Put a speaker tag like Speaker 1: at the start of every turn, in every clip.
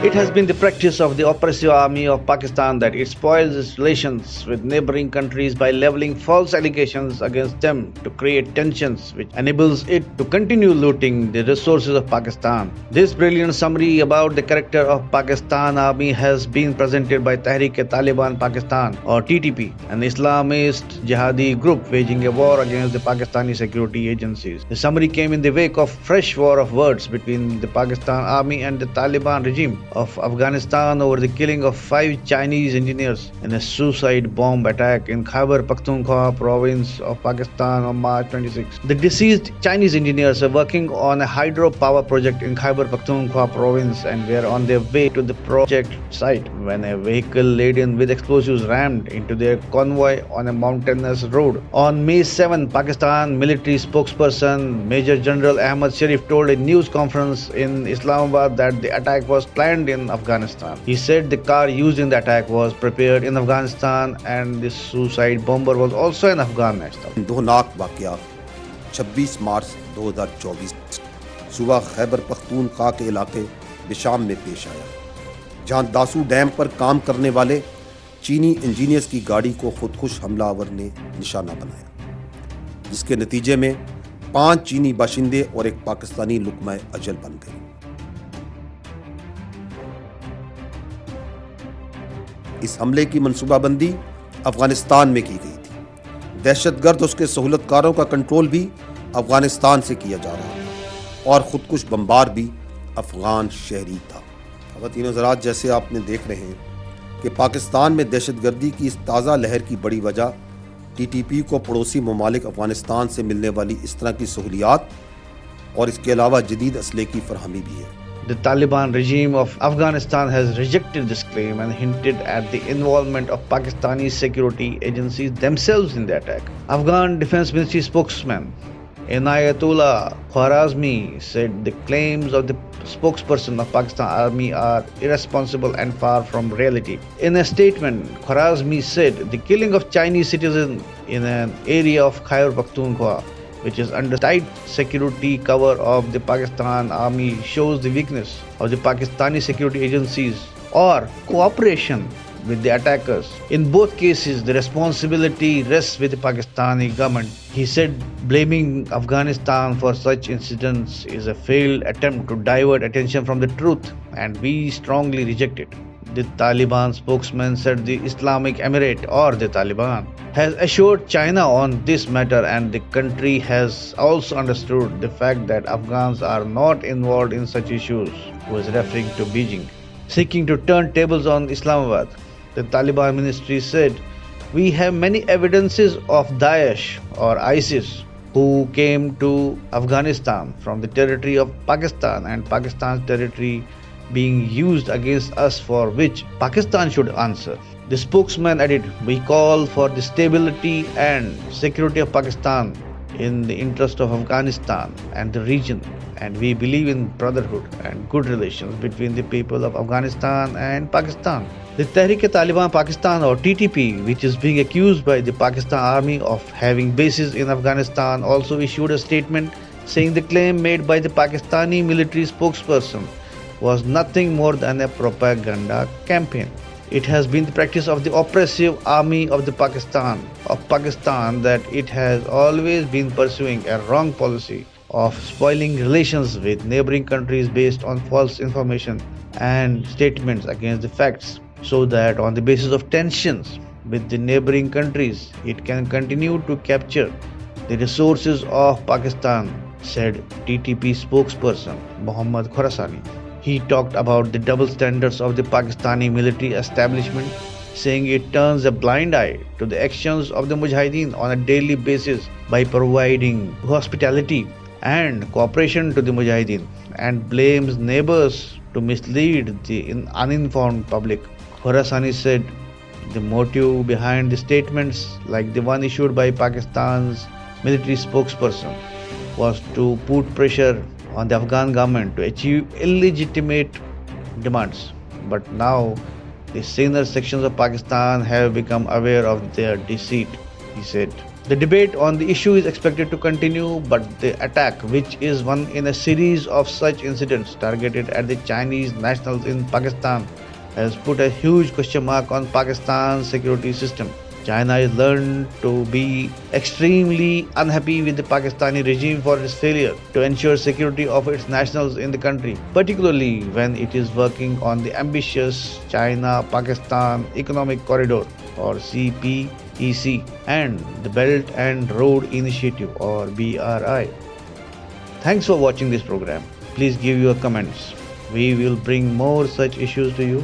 Speaker 1: It has been the practice of the oppressive army of Pakistan that it spoils its relations with neighboring countries by leveling false allegations against them to create tensions which enables it to continue looting the resources of Pakistan. This brilliant summary about the character of Pakistan army has been presented by Tehreek-e-Taliban Pakistan or TTP, an Islamist jihadi group waging a war against the Pakistani security agencies. The summary came in the wake of fresh war of words between the Pakistan army and the Taliban regime of Afghanistan over the killing of 5 Chinese engineers in a suicide bomb attack in Khyber Pakhtunkhwa province of Pakistan on March 26. The deceased Chinese engineers were working on a hydropower project in Khyber Pakhtunkhwa province and were on their way to the project site when a vehicle laden with explosives rammed into their convoy on a mountainous road. On May 7, Pakistan military spokesperson Major General Ahmad Sharif told a news conference in Islamabad that the attack was planned in Afghanistan. He said the car used in the attack was prepared in Afghanistan and the suicide bomber was also an Afghan national.
Speaker 2: दोनाक वाक़या 26 मार्च 2024 सुबह खैबर पख्तूनख्वा के इलाके बिशाम में पेश आया, जहां Dasu dam पर काम करने वाले चीनी इंजीनियर्स की गाड़ी को खुदकुश हमलावर ने निशाना बनाया, जिसके नतीजे में 5 चीनी बाशिंदे और एक पाकिस्तानी लुकमा अजल बन गए। इस हमले की मनसूबाबंदी अफगानिस्तान में की गई थी। दहशतगर्द उसके सहूलतकारों का कंट्रोल भी अफगानिस्तान से किया जा रहा था और खुदकुश बम्बार भी अफगान शहरी था। ख़वातीन हज़रात, जैसे आपने देख रहे हैं कि पाकिस्तान में दहशतगर्दी की इस ताज़ा लहर की बड़ी वजह TTP को पड़ोसी ममालिक अफगानिस्तान से मिलने वाली इस तरह की सहूलियात और इसके अलावा जदीद असले की फरहमी भी है।
Speaker 1: The Taliban regime of Afghanistan has rejected this claim and hinted at the involvement of Pakistani security agencies themselves in the attack. Afghan Defense Ministry spokesman Inayatullah Khwarazmi said the claims of the spokesperson of Pakistan Army are irresponsible and far from reality. In a statement, Khwarazmi said the killing of Chinese citizens in an area of Khyber Pakhtunkhwa, which is under tight security cover of the Pakistan Army, shows the weakness of the Pakistani security agencies or cooperation with the attackers. In both cases, the responsibility rests with the Pakistani government. He said blaming Afghanistan for such incidents is a failed attempt to divert attention from the truth, and we strongly reject it. The Taliban spokesman said the Islamic Emirate or the Taliban has assured China on this matter, and the country has also understood the fact that Afghans are not involved in such issues, was referring to Beijing. Seeking to turn tables on Islamabad, the Taliban ministry said, "We have many evidences of Daesh or ISIS who came to Afghanistan from the territory of Pakistan and Pakistan's territory being used against us, for which Pakistan should answer." The spokesman added, "We call for the stability and security of Pakistan in the interest of Afghanistan and the region, and we believe in brotherhood and good relations between the people of Afghanistan and Pakistan." The Tehreek-e-Taliban Pakistan or TTP, which is being accused by the Pakistan Army of having bases in Afghanistan, also issued a statement saying the claim made by the Pakistani military spokesperson was nothing more than a propaganda campaign. It has been the practice of the oppressive army of Pakistan that it has always been pursuing a wrong policy of spoiling relations with neighboring countries based on false information and statements against the facts, so that on the basis of tensions with the neighboring countries, it can continue to capture the resources of Pakistan, said TTP spokesperson Mohammad Khorasani. He talked about the double standards of the Pakistani military establishment, saying it turns a blind eye to the actions of the Mujahideen on a daily basis by providing hospitality and cooperation to the Mujahideen, and blames neighbors to mislead the uninformed public. Khorasani said the motive behind the statements like the one issued by Pakistan's military spokesperson was to put pressure on the Afghan government to achieve illegitimate demands. But now the senior sections of Pakistan have become aware of their deceit, he said. The debate on the issue is expected to continue, but the attack, which is one in a series of such incidents targeted at the Chinese nationals in Pakistan, has put a huge question mark on Pakistan's security system. China is learned to be extremely unhappy with the Pakistani regime for its failure to ensure security of its nationals in the country, particularly when it is working on the ambitious China-Pakistan Economic Corridor or CPEC and the Belt and Road Initiative or BRI. Thanks for watching this program. Please give your comments. We will bring more such issues to you.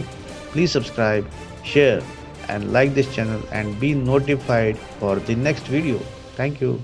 Speaker 1: Please subscribe, share and like this channel and be notified for the next video. Thank you.